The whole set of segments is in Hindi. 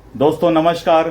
दोस्तों नमस्कार।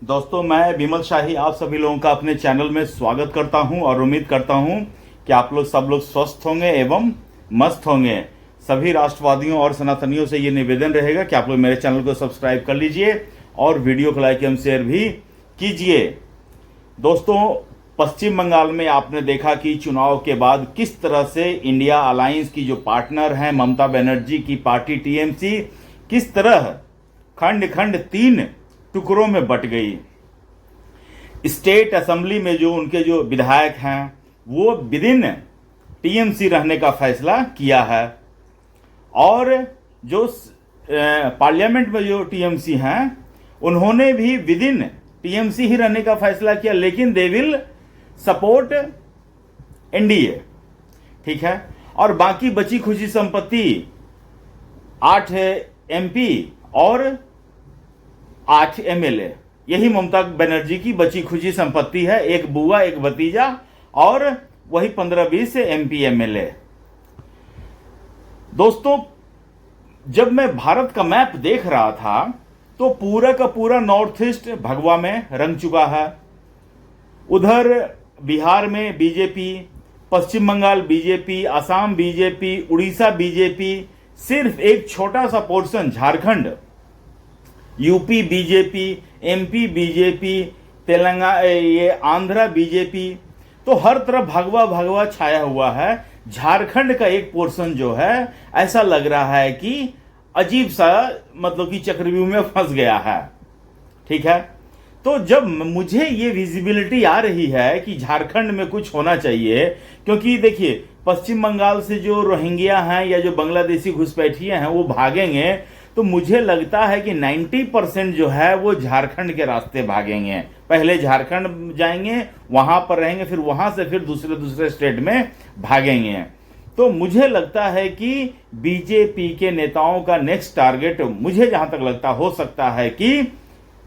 दोस्तों मैं विमल शाही आप सभी लोगों का अपने चैनल में स्वागत करता हूं और उम्मीद करता हूं कि आप लोग सब लोग स्वस्थ होंगे एवं मस्त होंगे। सभी राष्ट्रवादियों और सनातनियों से ये निवेदन रहेगा कि आप लोग मेरे चैनल को सब्सक्राइब कर लीजिए और वीडियो को लाइक एवं शेयर भी कीजिए। दोस्तों पश्चिम बंगाल में आपने देखा कि चुनाव के बाद किस तरह से इंडिया अलायंस की जो पार्टनर हैं ममता बनर्जी की पार्टी टीएमसी किस तरह खंड खंड 3 टुकड़ों में बट गई। स्टेट असेंबली में जो उनके जो विधायक हैं वो विदिन टीएमसी रहने का फैसला किया है और जो पार्लियामेंट में जो टीएमसी हैं उन्होंने भी विदिन टीएमसी ही रहने का फैसला किया, लेकिन दे विल सपोर्ट एनडीए। ठीक है। और बाकी बची खुची संपत्ति 8 एमपी और 8 एमएलए, यही ममता बनर्जी की बची खुची संपत्ति है। एक बुआ एक भतीजा और वही 15-20 एमपी एमएलए। दोस्तों जब मैं भारत का मैप देख रहा था तो पूरा का पूरा नॉर्थ ईस्ट भगवा में रंग चुका है। उधर बिहार में BJP, Paschim Bangal BJP, Assam BJP, Orissa BJP, सिर्फ एक छोटा सा portion Jharkhand, UP BJP, MP BJP, Telangana ये आंध्रा बीजेपी, तो हर तरफ भगवा भगवा छाया हुआ है। झारखंड का एक पोर्शन जो है ऐसा लग रहा है कि अजीब सा मतलब कि चक्रव्यूह में फंस गया है। ठीक है। तो जब मुझे ये विजिबिलिटी आ रही है कि झारखंड में कुछ होना चाहिए, क्योंकि देखिए पश्चिम बंगाल से जो रोहिंग्या हैं या जो बांग्लादेशी घुसपैठिए हैं वो भागेंगे, तो मुझे लगता है कि 90% जो है वो झारखंड के रास्ते भागेंगे। पहले झारखंड जाएंगे, वहां पर रहेंगे, फिर वहां से फिर दूसरे स्टेट में भागेंगे। तो मुझे लगता है कि बीजेपी के नेताओं का नेक्स्ट टारगेट मुझे जहां तक लगता हो सकता है कि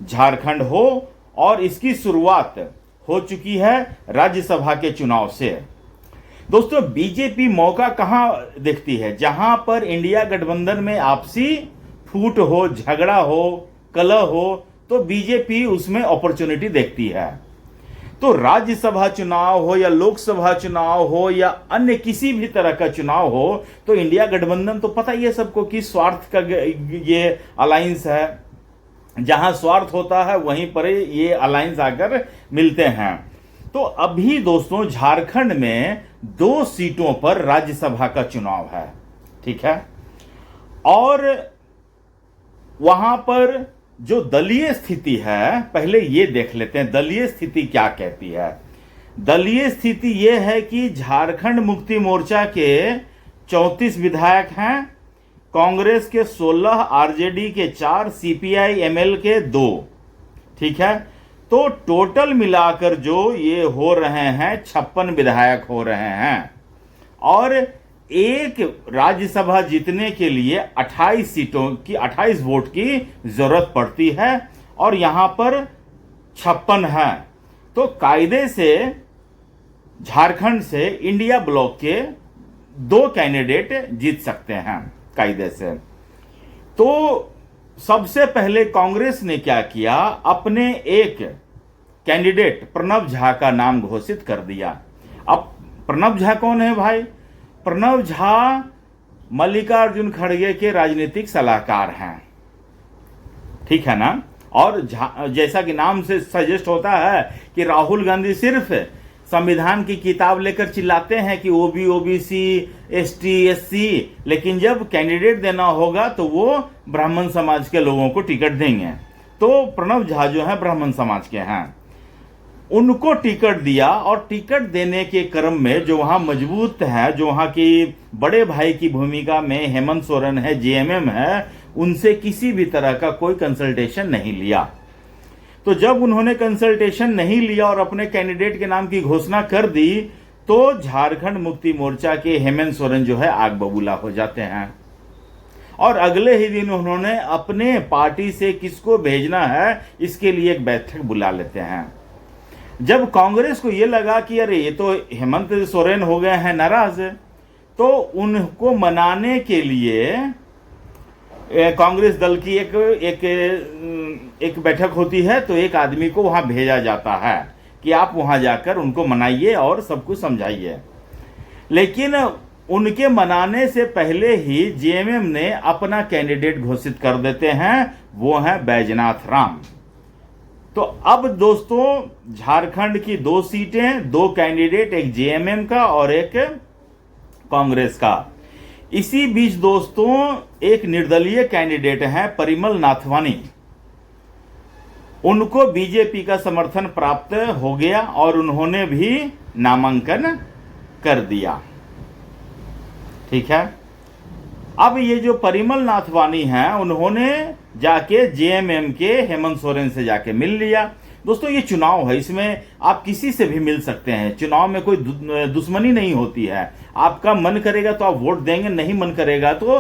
झारखंड हो, और इसकी शुरुआत हो चुकी है राज्यसभा के चुनाव से। दोस्तों बीजेपी मौका कहां देखती है? जहां पर इंडिया गठबंधन में आपसी फूट हो, झगड़ा हो, कलह हो, तो बीजेपी उसमें अपॉर्चुनिटी देखती है। तो राज्यसभा चुनाव हो या लोकसभा चुनाव हो या अन्य किसी भी तरह का चुनाव हो, तो इंडिया गठबंधन तो पता ही है सबको कि स्वार्थ का ये अलायंस है। जहां स्वार्थ होता है वहीं पर ये अलायंस आकर मिलते हैं। तो अभी दोस्तों झारखंड में 2 सीटों पर राज्यसभा का चुनाव है। ठीक है। और वहां पर जो दलीय स्थिति है, पहले ये देख लेते हैं दलीय स्थिति क्या कहती है। दलीय स्थिति यह है कि झारखंड मुक्ति मोर्चा के 34 विधायक हैं, कांग्रेस के 16, आरजेडी के 4, सीपीआई एमएल के 2। ठीक है। तो टोटल मिलाकर जो ये हो रहे हैं 56 विधायक हो रहे हैं, और एक राज्यसभा जीतने के लिए 28 सीटों की 28 वोट की जरूरत पड़ती है, और यहां पर 56 है। तो कायदे से झारखंड से इंडिया ब्लॉक के 2 कैंडिडेट जीत सकते हैं कायदे से। तो सबसे पहले कांग्रेस ने क्या किया, अपने एक कैंडिडेट प्रणव झा का नाम घोषित कर दिया। अब प्रणव झा कौन है भाई? प्रणव झा मल्लिकार्जुन खड़गे के राजनीतिक सलाहकार हैं। ठीक है ना। और जैसा कि नाम से सजेस्ट होता है कि राहुल गांधी सिर्फ संविधान की किताब लेकर चिल्लाते हैं कि ओबीसी, एसटी, एससी, लेकिन जब कैंडिडेट देना होगा तो वो ब्राह्मण समाज के लोगों को टिकट देंगे। तो प्रणव झा जो है ब्राह्मण समाज के हैं, उनको टिकट दिया। और टिकट देने के क्रम में जो वहां मजबूत है, जो वहां की बड़े भाई की भूमिका में हेमंत सोरेन है, जेएमएम है, उनसे किसी भी तरह का कोई कंसल्टेशन नहीं लिया। तो जब उन्होंने कंसल्टेशन नहीं लिया और अपने कैंडिडेट के नाम की घोषणा कर दी, तो झारखंड मुक्ति मोर्चा के हेमंत सोरेन जो है आग बबूला हो जाते हैं। और अगले ही दिन उन्होंने अपने पार्टी से किसको भेजना है इसके लिए एक बैठक बुला लेते हैं। जब कांग्रेस को यह लगा कि अरे ये तो हेमंत सोरेन हो गए हैं नाराज, तो उनको मनाने के लिए कांग्रेस दल की एक बैठक होती है, तो एक आदमी को वहां भेजा जाता है कि आप वहां जाकर उनको मनाइए और सब कुछ समझाइए। लेकिन उनके मनाने से पहले ही जेएमएम ने अपना कैंडिडेट घोषित कर देते हैं, वो है बैजनाथ राम। तो अब दोस्तों झारखंड की 2 सीटें, 2 कैंडिडेट, एक जेएमएम का और एक कांग्रेस का। इसी बीच दोस्तों एक निर्दलीय कैंडिडेट हैं परिमल नाथवानी, उनको बीजेपी का समर्थन प्राप्त हो गया और उन्होंने भी नामांकन कर दिया। ठीक है, अब ये जो परिमल नाथवानी हैं उन्होंने जाके जेएमएम के हेमंत सोरेन से जाके मिल लिया। दोस्तों ये चुनाव है, इसमें आप किसी से भी मिल सकते हैं, चुनाव में कोई दुश्मनी नहीं होती है। आपका मन करेगा तो आप वोट देंगे, नहीं मन करेगा तो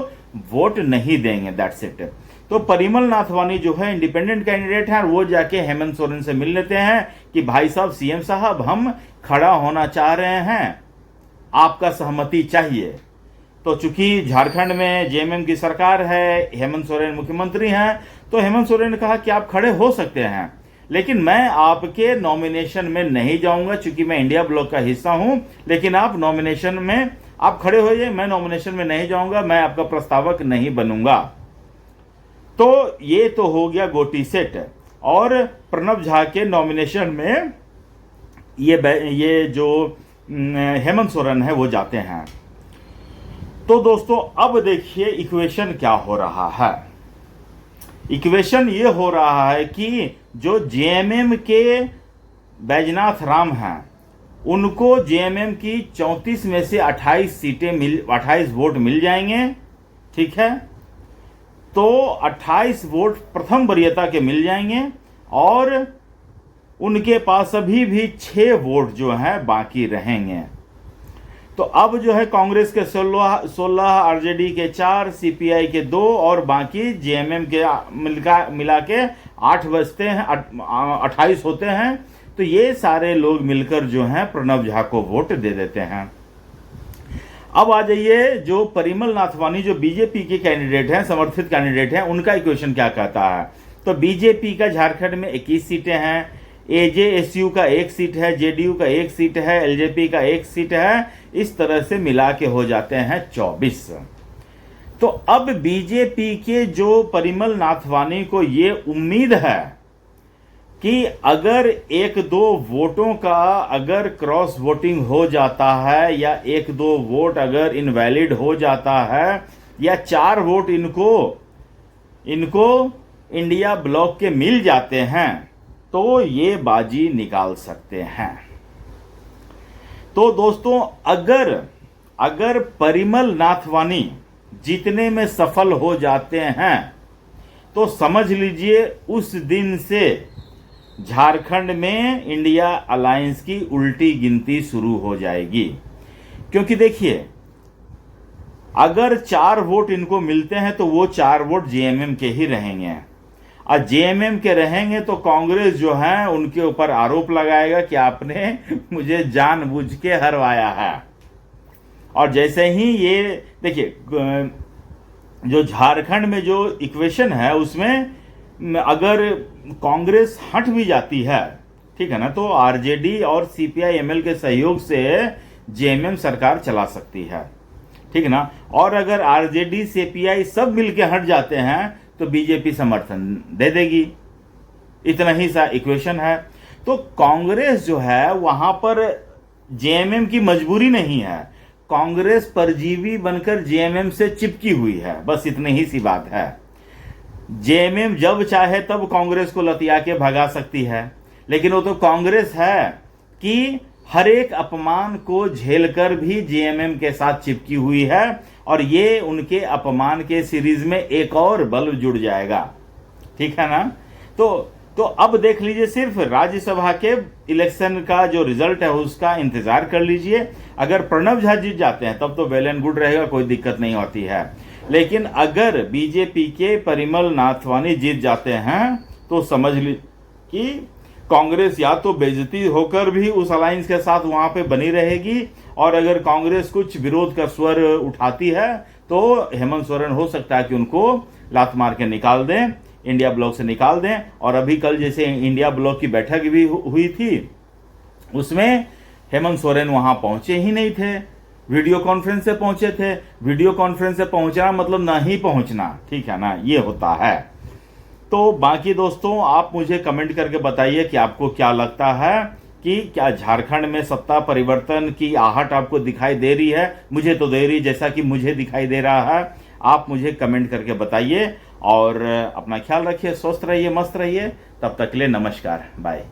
वोट नहीं देंगे, दैट्स इट। तो परिमल नाथवानी जो है इंडिपेंडेंट कैंडिडेट है, वो जाके हेमंत सोरेन से मिल लेते हैं कि भाई साहब, सीएम साहब, हम खड़ा होना चाह रहे हैं, आपका सहमति चाहिए। तो चूंकि झारखंड में जेएमएम की सरकार है, हेमंत सोरेन मुख्यमंत्री हैं, तो हेमंत सोरेन ने कहा कि आप खड़े हो सकते हैं, लेकिन मैं आपके नॉमिनेशन में नहीं जाऊंगा, चूंकि मैं इंडिया ब्लॉक का हिस्सा हूं। लेकिन आप नॉमिनेशन में आप खड़े हो जाइए, मैं नॉमिनेशन में नहीं जाऊंगा, मैं आपका प्रस्तावक नहीं बनूंगा। तो ये तो हो गया गोटी सेट। और प्रणब झा के नॉमिनेशन में ये जो हेमंत सोरेन है वो जाते हैं। तो दोस्तों अब देखिए इक्वेशन क्या हो रहा है। इक्वेशन ये हो रहा है कि जो जेएमएम के बैजनाथ राम हैं, उनको जेएमएम की 34 में से 28 वोट मिल जाएंगे। ठीक है, तो 28 वोट प्रथम वरीयता के मिल जाएंगे और उनके पास अभी भी 6 वोट जो है बाकी रहेंगे। तो अब जो है कांग्रेस के 16, आरजेडी के 4, सीपीआई के 2 और बाकी जेएमएम के मिला के 8 बचते हैं, 28 होते हैं। तो ये सारे लोग मिलकर जो हैं प्रणब झा को वोट दे देते हैं। अब आ जाइए जो परिमल नाथवानी जो बीजेपी के कैंडिडेट हैं, समर्थित कैंडिडेट हैं, उनका इक्वेशन क्या कहता है। तो बीजेपी का झारखंड में 21 सीटें हैं, एजेएसयू का 1 सीट है, जेडीयू का 1 सीट है, एलजेपी का 1 सीट है, इस तरह से मिला के हो जाते हैं 24। तो अब बीजेपी के जो परिमल नाथवानी को ये उम्मीद है कि अगर 1-2 वोटों का अगर क्रॉस वोटिंग हो जाता है, या 1-2 वोट अगर इनवैलिड हो जाता है, या 4 वोट इनको इंडिया ब्लॉक के मिल जाते हैं, तो ये बाजी निकाल सकते हैं। तो दोस्तों अगर परिमल नाथवानी जीतने में सफल हो जाते हैं, तो समझ लीजिए उस दिन से झारखंड में इंडिया अलायंस की उल्टी गिनती शुरू हो जाएगी। क्योंकि देखिए, अगर 4 वोट इनको मिलते हैं तो वो 4 वोट जेएमएम के ही रहेंगे, और जेएमएम के रहेंगे तो कांग्रेस जो है उनके ऊपर आरोप लगाएगा कि आपने मुझे जानबूझ के हरवाया है। और जैसे ही ये देखिए, जो झारखंड में जो इक्वेशन है उसमें अगर कांग्रेस हट भी जाती है, ठीक है ना, तो आरजेडी और सीपीआई एमएल के सहयोग से जेएमएम सरकार चला सकती है, ठीक है ना। और अगर आरजेडी सीपीआई सब मिलके हट जाते हैं तो बीजेपी समर्थन दे देगी। इतना ही सा इक्वेशन है। तो कांग्रेस जो है वहां पर जेएमएम की मजबूरी नहीं है, कांग्रेस परजीवी बनकर जेएमएम से चिपकी हुई है, बस इतनी ही सी बात है। जेएमएम जब चाहे तब कांग्रेस को लतिया के भगा सकती है, लेकिन वो तो कांग्रेस है कि हर एक अपमान को झेलकर भी जेएमएम के साथ चिपकी हुई है, और ये उनके अपमान के सीरीज में एक और बल्ब जुड़ जाएगा, ठीक है ना। तो अब देख लीजिए, सिर्फ राज्यसभा के इलेक्शन का जो रिजल्ट है उसका इंतजार कर लीजिए। अगर प्रणब झा जीत जाते हैं तब तो वेल एंड गुड रहेगा, कोई दिक्कत नहीं होती है। लेकिन अगर बीजेपी के परिमल नाथवानी जीत जाते हैं तो समझ ली कि कांग्रेस या तो बेइज्जती होकर भी उस अलायंस के साथ वहां पे बनी रहेगी, और अगर कांग्रेस कुछ विरोध का स्वर उठाती है तो हेमंत सोरेन हो सकता है कि उनको लात मार के निकाल दें, इंडिया ब्लॉक से निकाल दें। और अभी कल जैसे इंडिया ब्लॉक की बैठक भी हुई थी, उसमें हेमंत सोरेन वहां पहुंचे ही नहीं थे, वीडियो कॉन्फ्रेंस से पहुंचे थे। वीडियो कॉन्फ्रेंस से पहुंचना मतलब नहीं पहुंचना, ठीक है ना, ये होता है। तो बाकी दोस्तों आप मुझे कमेंट करके बताइए कि आपको क्या लगता है कि क्या झारखंड में सत्ता परिवर्तन की आहट आपको दिखाई दे रही है। मुझे तो दे रही, जैसा कि मुझे दिखाई दे रहा है। आप मुझे कमेंट करके बताइए और अपना ख्याल रखिए, स्वस्थ रहिए, मस्त रहिए। तब तक के लिए नमस्कार, बाय।